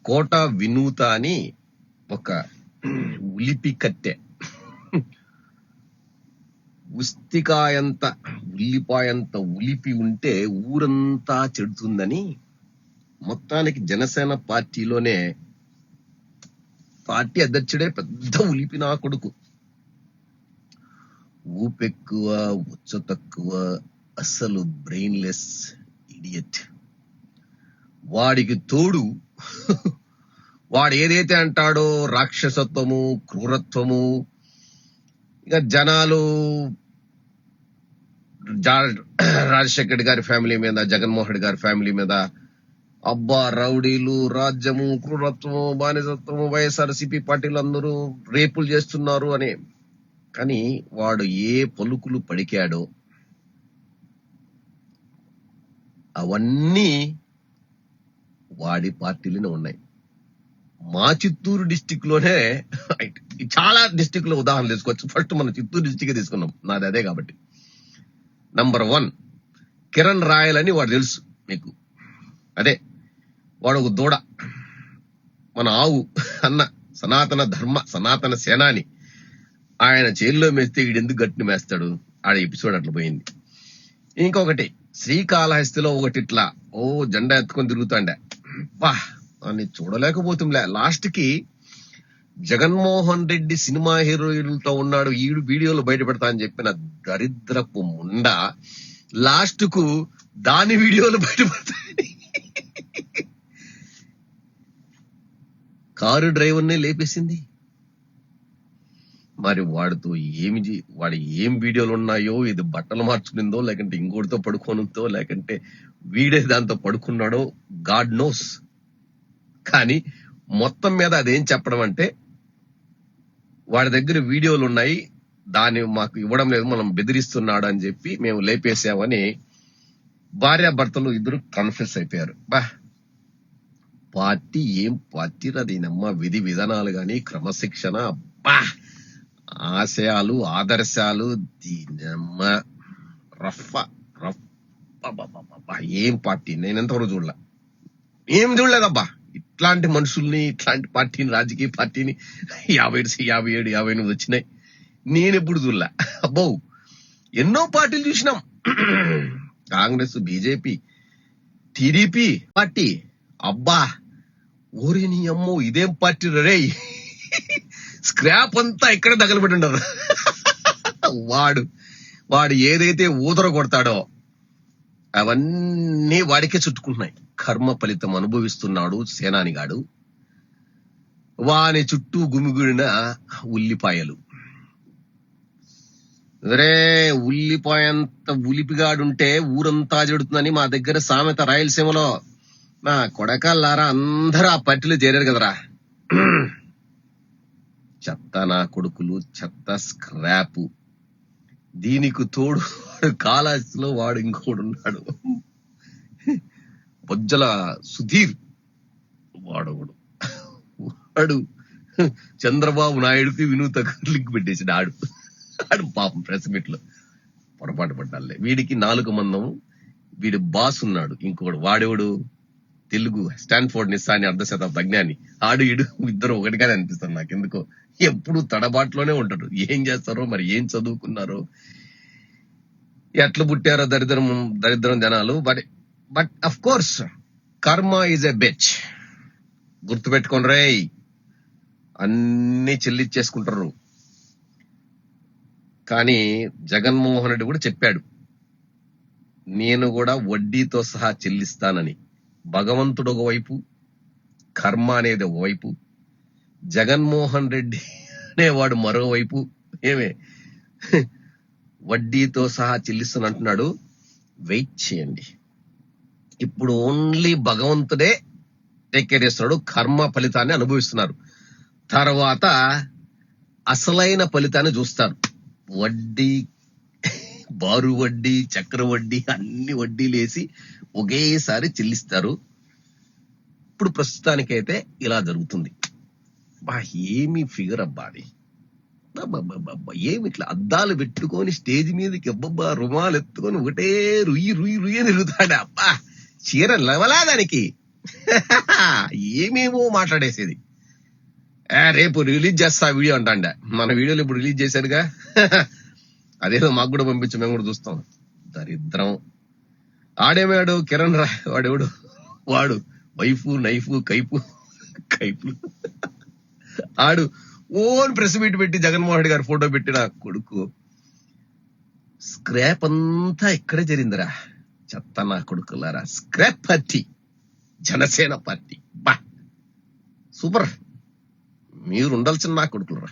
కోట వినూత అని ఒక ఉలిపి కట్టె, ఉస్తికాయంత ఉల్లిపాయంత ఉలిపి ఉంటే ఊరంతా చెడుతుందని మొత్తానికి జనసేన పార్టీలోనే పార్టీ అధ్యక్షుడే పెద్ద ఉలిపి నా కొడుకు. ఊపెక్కువ, ఉచ్చ తక్కువ, అసలు బ్రెయిన్లెస్ ఇడియట్. వాడికి తోడు వాడు ఏదైతే అంటాడో రాక్షసత్వము, క్రూరత్వము, ఇక జనాలు రాజశేఖర్ రెడ్డి గారి ఫ్యామిలీ మీద, జగన్మోహన్ రెడ్డి గారి ఫ్యామిలీ మీద అబ్బా రౌడీలు, రాజ్యము, క్రూరత్వము, బానిసత్వము, వైఎస్ఆర్సీపీ పార్టీలు అందరూ రేపులు చేస్తున్నారు అని. కానీ వాడు ఏ పలుకులు పలికాడో అవన్నీ వాడి పార్టీలోనే ఉన్నాయి. మా చిత్తూరు డిస్టిక్ లోనే చాలా డిస్టిక్ లో ఉదాహరణ తీసుకోవచ్చు. ఫస్ట్ మనం చిత్తూరు డిస్టిక్ తీసుకున్నాం, నాది అదే కాబట్టి. నంబర్ 1 కిరణ్ రాయల్ అని వాడు తెలుసు మీకు. అదే వాడు ఒక దూడ, మన ఆవు అన్న సనాతన ధర్మ సనాతన సేనాని. ఆయన జైల్లో మేస్తే ఈడెందుకు గట్టిని మేస్తాడు, ఆడ ఎపిసోడ్ అట్లా పోయింది. ఇంకొకటి శ్రీకాళహస్తిలో ఒకటి ఇట్లా జెండా ఎత్తుకొని తిరుగుతాండే, అని చూడలేకపోతుంలే. లాస్ట్ కి జగన్మోహన్ రెడ్డి సినిమా హీరోయిన్లతో ఉన్నాడు, ఈడు వీడియోలు బయట పెడతా అని చెప్పిన దరిద్రపు ముండా లాస్ట్ కు దాని వీడియోలు బయట పెడతాయి. కారు డ్రైవర్నే లేపేసింది. మరి వాడితో వాడి ఏం వీడియోలు ఉన్నాయో, ఇది బట్టలు మార్చుకునిందో, లేకంటే ఇంకోటితో పడుకోనుందో, లేకంటే వీడే దాంతో పడుకున్నాడో, గాడ్ నోస్. కానీ మొత్తం మీద అదేం చెప్పడం అంటే, వాడి దగ్గర వీడియోలు ఉన్నాయి, దాన్ని మాకు ఇవ్వడం లేదు, మనం బెదిరిస్తున్నాడు అని చెప్పి మేము లేపేసామని భార్యాభర్తలు ఇద్దరు కన్ఫ్యూస్ అయిపోయారు. పార్టీ ఏం పార్టీ దీనమ్మ, విధి విధానాలు గాని, క్రమశిక్షణ, ఆశయాలు, ఆదర్శాలు, దీనమ్మ ఏం పార్టీ. నేను ఎంతవరకు ఏం చూడలేదబ్బా ఇట్లాంటి మనుషుల్ని, ఇట్లాంటి పార్టీని, రాజకీయ పార్టీని. 57, 58 వచ్చినాయి, నేనెప్పుడు చూడలే. అబ్బో ఎన్నో పార్టీలు చూసినాం, కాంగ్రెస్, బీజేపీ, టీడీపీ పార్టీ. అబ్బా ఓరి నీ అమ్మో ఇదేం పార్టీ రే, స్క్రాప్ అంతా ఇక్కడ తగలబెట్టి ఉండదు. వాడు ఏదైతే ఊదర కొడతాడో అవన్నీ వాడికే చుట్టుకుంటున్నాయి. కర్మ ఫలితం అనుభవిస్తున్నాడు సేనానిగాడు. వాని చుట్టూ గుమిగుడిన ఉల్లిపాయలు. రే ఉల్లిపాయంత ఉలిపిగాడుంటే ఊరంతా చెడుతుందని మా దగ్గర సామెత రాయలసీమలో. నా కొడకల్లారా అందరూ ఆ పార్టీలో చేరారు కదరా. చెత్త నా కొడుకులు, చెత్త స్క్రాప్. దీనికి తోడు కాళహస్తిలో వాడు ఇంకోడు ఉన్నాడు, బొజ్జల సుధీర్. వాడు చంద్రబాబు నాయుడుకి వినూత లింక్ పెట్టేసాడు. ఆడు పాపం ప్రెస్ మీట్ లో పొరపాటు పడ్డాలే. వీడికి 4 మందం, వీడి బాస్ ఉన్నాడు ఇంకోడు. వాడేవాడు తెలుగు స్టాన్ఫోర్డ్ నిస్సాని అర్ధశతాబ్ద అజ్ఞాని. ఆడు ఇడు ఇద్దరు ఒకటిగానే అనిపిస్తారు నాకు ఎందుకో. ఎప్పుడు తడబాటులోనే ఉంటాడు. ఏం చేస్తారో మరి, ఏం చదువుకున్నారో, ఎట్లా పుట్టారో దరిద్రం జనాలు. బట్ అఫ్ కోర్స్ కర్మ ఈజ్ ఎ బెచ్. గుర్తుపెట్టుకోండి రే, అన్ని చెల్లించేసుకుంటారు. కానీ జగన్మోహన్ రెడ్డి కూడా చెప్పాడు, నేను కూడా వడ్డీతో సహా చెల్లిస్తానని. భగవంతుడు ఒకవైపు, కర్మ అనేది ఒకవైపు, జగన్మోహన్ రెడ్డి అనేవాడు మరోవైపు. వడ్డీతో సహా చెల్లిస్తానంటున్నాడు. వెయిట్ చేయండి. ఇప్పుడు ఓన్లీ భగవంతుడే టేక్ కేర్ చేస్తున్నాడు, కర్మ ఫలితాన్ని అనుభవిస్తున్నారు. తర్వాత అసలైన ఫలితాన్ని చూస్తారు. వడ్డీ, బారు వడ్డీ, చక్ర వడ్డీ, అన్ని వడ్డీలేసి ఒకేసారి చెల్లిస్తారు. ఇప్పుడు ప్రస్తుతానికైతే ఇలా జరుగుతుంది. ఏమి ఫిగర్ అబ్బా అది. ఏమి ఇట్లా అద్దాలు పెట్టుకొని స్టేజ్ మీదకి అబ్బబ్బా రుమాలు ఎత్తుకొని ఒకటే రుయ్యి రుయ్యి రుయ్యి తిరుగుతాడు. అబ్బా చీర లెవలా దానికి. ఏమేమో మాట్లాడేసేది. రేపు రిలీజ్ చేస్తా వీడియో అంటాండ. మన వీడియోలు ఇప్పుడు రిలీజ్ చేశారుగా. అదేదో మాకు కూడా పంపించి మేము కూడా చూస్తాం. దరిద్రం. ఆడేమాడు కిరణ్ రా, వాడు వైఫ్ నైఫ్ కైపు ఆడు ఓన్ ప్రెస్ మీట్ పెట్టి జగన్మోహన్ రెడ్డి గారి ఫోటో పెట్టిన కొడుకు. స్క్రాప్ అంతా ఇక్కడే జరిగిందిరా. చెత్త నా కొడుకులారా. Scrap party, Janasena party. బా సూపర్. మీరు ఉండాల్సిన నా కొడుకులరా.